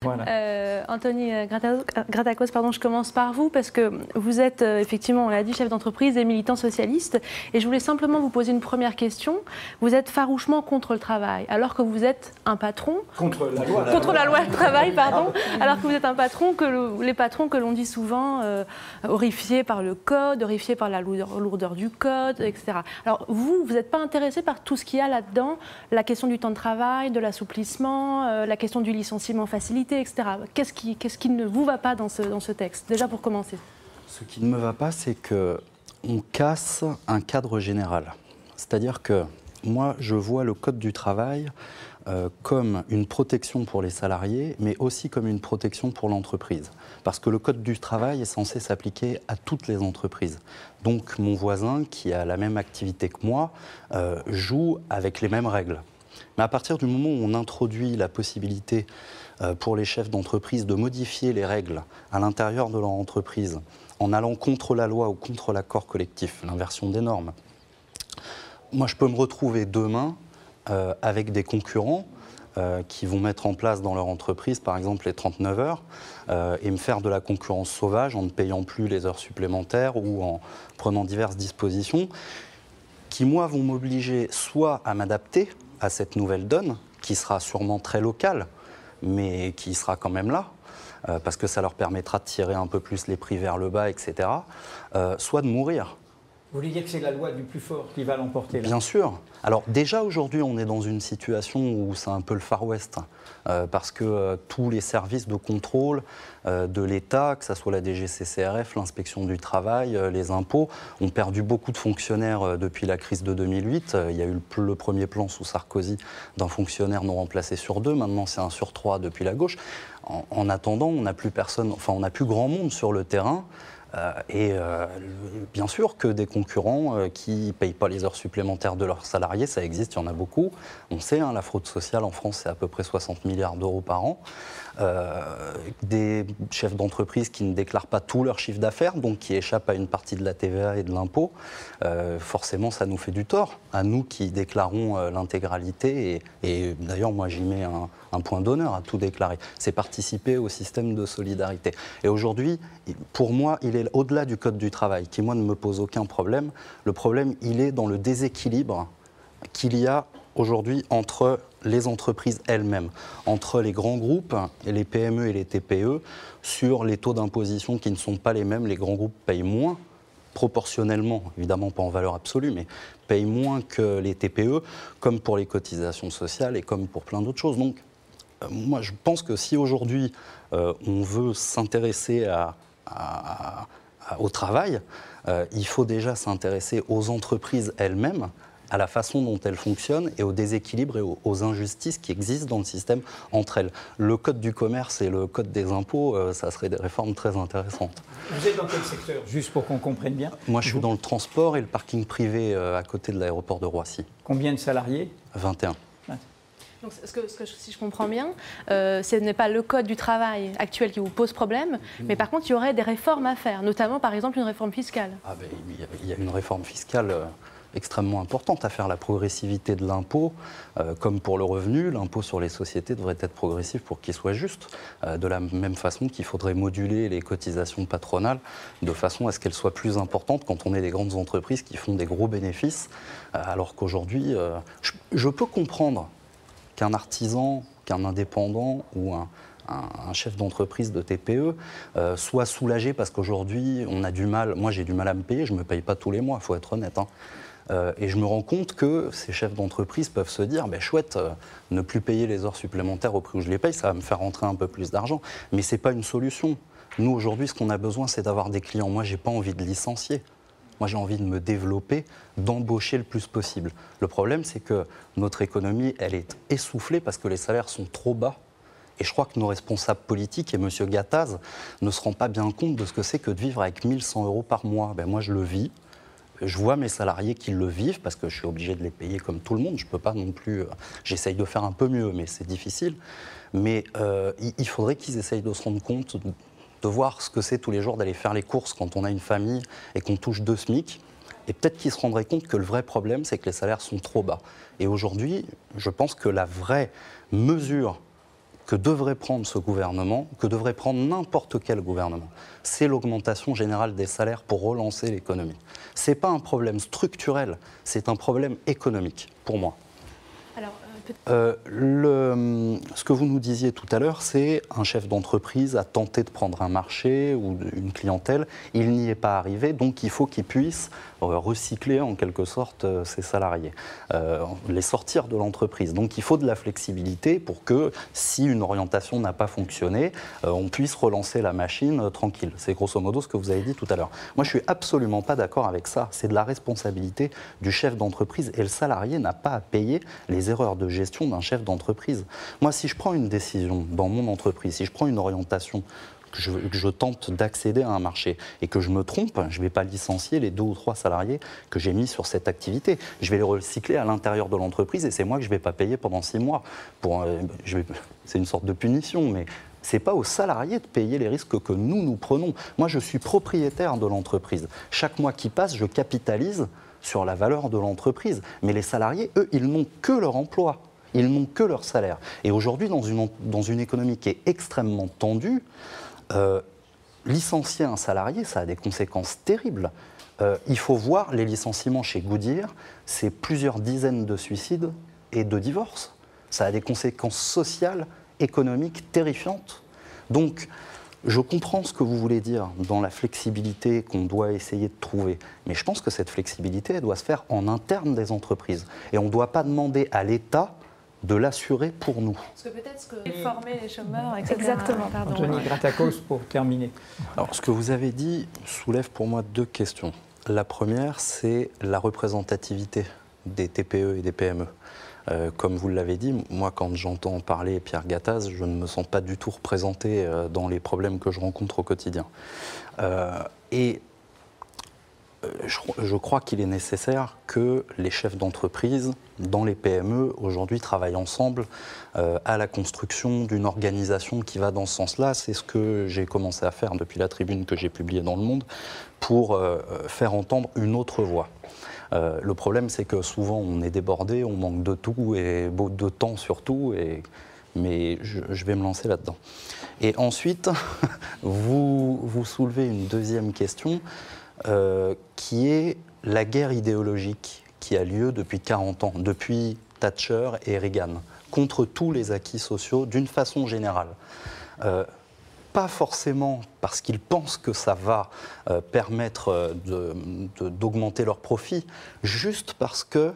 Voilà. Anthony Gratakos, pardon, je commence par vous parce que vous êtes effectivement, on l'a dit, chef d'entreprise et militant socialiste. Et je voulais simplement vous poser une première question. Vous êtes farouchement contre le travail, alors que vous êtes un patron. Contre la loi. Contre la loi du travail, pardon. Alors que vous êtes un patron, les patrons que l'on dit souvent horrifiés par le code, horrifiés par la lourdeur du code, etc. Alors vous n'êtes pas intéressé par tout ce qu'il y a là-dedans, la question du temps de travail, de l'assouplissement, la question du licenciement facilité, etc. Qu'est-ce qui ne vous va pas dans ce texte, déjà pour commencer? Ce qui ne me va pas, c'est qu'on casse un cadre général. C'est-à-dire que moi, je vois le Code du travail comme une protection pour les salariés, mais aussi comme une protection pour l'entreprise. Parce que le Code du travail est censé s'appliquer à toutes les entreprises. Donc mon voisin, qui a la même activité que moi, joue avec les mêmes règles. Mais à partir du moment où on introduit la possibilité pour les chefs d'entreprise de modifier les règles à l'intérieur de leur entreprise en allant contre la loi ou contre l'accord collectif, l'inversion des normes, moi je peux me retrouver demain avec des concurrents qui vont mettre en place dans leur entreprise, par exemple, les 39 heures, et me faire de la concurrence sauvage en ne payant plus les heures supplémentaires ou en prenant diverses dispositions qui, moi, vont m'obliger soit à m'adapter à cette nouvelle donne, qui sera sûrement très locale, mais qui sera quand même là, parce que ça leur permettra de tirer un peu plus les prix vers le bas, etc., soit de mourir. Vous voulez dire que c'est la loi du plus fort qui va l'emporter? Bien sûr. Alors déjà aujourd'hui, on est dans une situation où c'est un peu le Far West, parce que tous les services de contrôle de l'État, que ce soit la DGCCRF, l'inspection du travail, les impôts, ont perdu beaucoup de fonctionnaires depuis la crise de 2008. Il y a eu le premier plan sous Sarkozy d'un fonctionnaire non remplacé sur 2. Maintenant, c'est 1 sur 3 depuis la gauche. En attendant, on n'a plus personne, enfin, on n'a plus grand monde sur le terrain. Bien sûr que des concurrents qui ne payent pas les heures supplémentaires de leurs salariés, ça existe, il y en a beaucoup. On sait, la fraude sociale en France, c'est à peu près 60 milliards d'euros par an. Des chefs d'entreprise qui ne déclarent pas tout leur chiffre d'affaires, donc qui échappent à une partie de la TVA et de l'impôt. Forcément, ça nous fait du tort, à nous qui déclarons l'intégralité. Et d'ailleurs, moi, j'y mets un point d'honneur à tout déclarer. C'est participer au système de solidarité. Et aujourd'hui, pour moi, il est au-delà du Code du travail, qui, moi, ne me pose aucun problème. Le problème, il est dans le déséquilibre qu'il y a aujourd'hui entre les entreprises elles-mêmes, entre les grands groupes, les PME et les TPE, sur les taux d'imposition qui ne sont pas les mêmes. Les grands groupes payent moins, proportionnellement, évidemment pas en valeur absolue, mais payent moins que les TPE, comme pour les cotisations sociales et comme pour plein d'autres choses. Donc, moi, je pense que si aujourd'hui, on veut s'intéresser au travail, il faut déjà s'intéresser aux entreprises elles-mêmes, à la façon dont elles fonctionnent et aux déséquilibres et aux injustices qui existent dans le système entre elles. Le code du commerce et le code des impôts, ça serait des réformes très intéressantes. Vous êtes dans quel secteur, juste pour qu'on comprenne bien? Moi, je suis dans le transport et le parking privé à côté de l'aéroport de Roissy. Combien de salariés? 21. Donc, si je comprends bien, ce n'est pas le code du travail actuel qui vous pose problème, mais par contre, il y aurait des réformes à faire, notamment, par exemple, une réforme fiscale. Il y a une réforme fiscale extrêmement importante à faire. La progressivité de l'impôt, comme pour le revenu, l'impôt sur les sociétés devrait être progressif pour qu'il soit juste, de la même façon qu'il faudrait moduler les cotisations patronales de façon à ce qu'elles soient plus importantes quand on est des grandes entreprises qui font des gros bénéfices, alors qu'aujourd'hui, je peux comprendre qu'un artisan, qu'un indépendant ou un chef d'entreprise de TPE soit soulagé parce qu'aujourd'hui, on a du mal, moi j'ai du mal à me payer, je ne me paye pas tous les mois, il faut être honnête. Et je me rends compte que ces chefs d'entreprise peuvent se dire, chouette, ne plus payer les heures supplémentaires au prix où je les paye, ça va me faire rentrer un peu plus d'argent. Mais ce n'est pas une solution. Nous, aujourd'hui, ce qu'on a besoin, c'est d'avoir des clients. Moi, je n'ai pas envie de licencier. Moi, j'ai envie de me développer, d'embaucher le plus possible. Le problème, c'est que notre économie, elle est essoufflée parce que les salaires sont trop bas. Et je crois que nos responsables politiques, et M. Gattaz, ne se rendent pas bien compte de ce que c'est que de vivre avec 1 100 € par mois. Moi, je le vis. Je vois mes salariés qui le vivent parce que je suis obligé de les payer comme tout le monde. Je ne peux pas non plus... J'essaye de faire un peu mieux, mais c'est difficile. Mais il faudrait qu'ils essayent de se rendre compte, de voir ce que c'est tous les jours d'aller faire les courses quand on a une famille et qu'on touche 2 SMIC. Et peut-être qu'ils se rendraient compte que le vrai problème, c'est que les salaires sont trop bas. Et aujourd'hui, je pense que la vraie mesure que devrait prendre ce gouvernement, que devrait prendre n'importe quel gouvernement, c'est l'augmentation générale des salaires pour relancer l'économie. Ce n'est pas un problème structurel, c'est un problème économique, pour moi. Alors, ce que vous nous disiez tout à l'heure, c'est un chef d'entreprise a tenté de prendre un marché ou une clientèle, il n'y est pas arrivé, donc il faut qu'il puisse recycler en quelque sorte ses salariés, les sortir de l'entreprise. Donc il faut de la flexibilité pour que si une orientation n'a pas fonctionné, on puisse relancer la machine tranquille. C'est grosso modo ce que vous avez dit tout à l'heure. Moi je suis absolument pas d'accord avec ça, c'est de la responsabilité du chef d'entreprise et le salarié n'a pas à payer les erreurs de gestion d'un chef d'entreprise. Moi, si je prends une décision dans mon entreprise, si je prends une orientation, que je tente d'accéder à un marché et que je me trompe, je ne vais pas licencier les 2 ou 3 salariés que j'ai mis sur cette activité. Je vais les recycler à l'intérieur de l'entreprise et c'est moi que je ne vais pas payer pendant 6 mois. C'est une sorte de punition, mais ce n'est pas aux salariés de payer les risques que nous prenons. Moi, je suis propriétaire de l'entreprise. Chaque mois qui passe, je capitalise sur la valeur de l'entreprise. Mais les salariés, eux, ils n'ont que leur emploi. Ils n'ont que leur salaire. Et aujourd'hui, dans une économie qui est extrêmement tendue, licencier un salarié, ça a des conséquences terribles. Il faut voir les licenciements chez Goodyear, c'est plusieurs dizaines de suicides et de divorces. Ça a des conséquences sociales, économiques terrifiantes. Donc, je comprends ce que vous voulez dire dans la flexibilité qu'on doit essayer de trouver. Mais je pense que cette flexibilité, elle doit se faire en interne des entreprises. Et on ne doit pas demander à l'État de l'assurer pour nous. Parce que peut-être former les chômeurs, etc. Exactement. Anthony Gratakos, pour terminer. Alors, ce que vous avez dit soulève pour moi 2 questions. La première, c'est la représentativité des TPE et des PME. Comme vous l'avez dit, moi, quand j'entends parler Pierre Gattaz, je ne me sens pas du tout représenté dans les problèmes que je rencontre au quotidien. Je crois qu'il est nécessaire que les chefs d'entreprise, dans les PME, aujourd'hui, travaillent ensemble à la construction d'une organisation qui va dans ce sens-là. C'est ce que j'ai commencé à faire depuis la tribune que j'ai publiée dans Le Monde pour faire entendre une autre voix. Le problème, c'est que souvent, on est débordé, on manque de tout, et de temps surtout, mais je vais me lancer là-dedans. Et ensuite, vous soulevez une deuxième question, qui est la guerre idéologique qui a lieu depuis 40 ans, depuis Thatcher et Reagan, contre tous les acquis sociaux d'une façon générale. Pas forcément parce qu'ils pensent que ça va permettre d'augmenter leurs profits, juste parce qu'on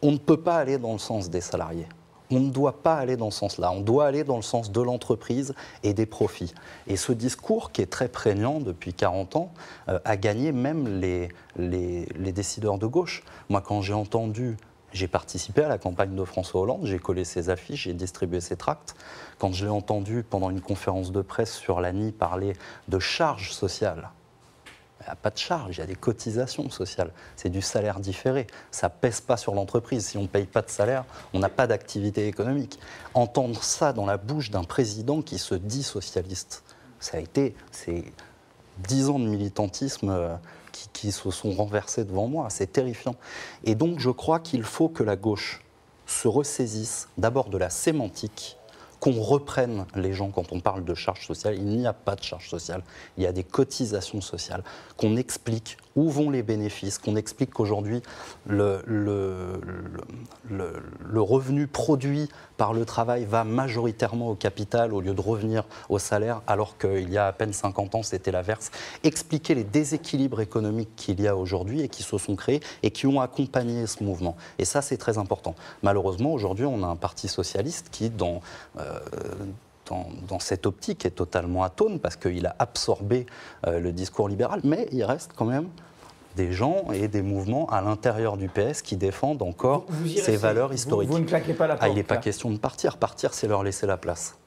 ne peut pas aller dans le sens des salariés. On ne doit pas aller dans ce sens-là, on doit aller dans le sens de l'entreprise et des profits. Et ce discours, qui est très prégnant depuis 40 ans, a gagné même les décideurs de gauche. Moi, quand j'ai entendu, j'ai participé à la campagne de François Hollande, j'ai collé ses affiches, j'ai distribué ses tracts. Quand je l'ai entendu pendant une conférence de presse sur l'ANI parler de charges sociales, il n'y a pas de charge, il y a des cotisations sociales. C'est du salaire différé. Ça ne pèse pas sur l'entreprise. Si on ne paye pas de salaire, on n'a pas d'activité économique. Entendre ça dans la bouche d'un président qui se dit socialiste, c'est 10 ans de militantisme qui se sont renversés devant moi. C'est terrifiant. Et donc, je crois qu'il faut que la gauche se ressaisisse d'abord de la sémantique, qu'on reprenne les gens quand on parle de charges sociales. Il n'y a pas de charges sociales, il y a des cotisations sociales, qu'on explique où vont les bénéfices, qu'on explique qu'aujourd'hui, le revenu produit par le travail va majoritairement au capital au lieu de revenir au salaire, alors qu'il y a à peine 50 ans, c'était l'inverse. Expliquer les déséquilibres économiques qu'il y a aujourd'hui et qui se sont créés et qui ont accompagné ce mouvement. Et ça, c'est très important. Malheureusement, aujourd'hui, on a un parti socialiste qui, dans cette optique, est totalement atone parce qu'il a absorbé le discours libéral, mais il reste quand même des gens et des mouvements à l'intérieur du PS qui défendent encore ces valeurs historiques. Vous ne claquez pas la porte. Il n'est pas question de partir. Partir, c'est leur laisser la place.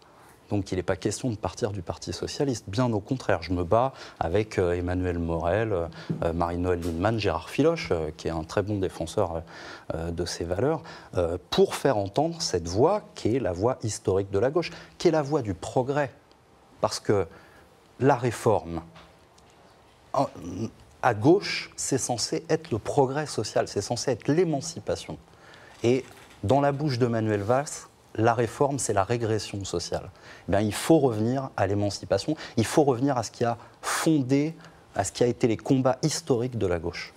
Donc il n'est pas question de partir du Parti socialiste. Bien au contraire, je me bats avec Emmanuel Morel, Marie-Noëlle Lienemann, Gérard Filoche, qui est un très bon défenseur de ces valeurs, pour faire entendre cette voix qui est la voix historique de la gauche, qui est la voix du progrès. Parce que la réforme, à gauche, c'est censé être le progrès social, c'est censé être l'émancipation. Et dans la bouche de Manuel Valls, la réforme, c'est la régression sociale. Eh bien, il faut revenir à l'émancipation, il faut revenir à ce qui a fondé, à ce qui a été les combats historiques de la gauche.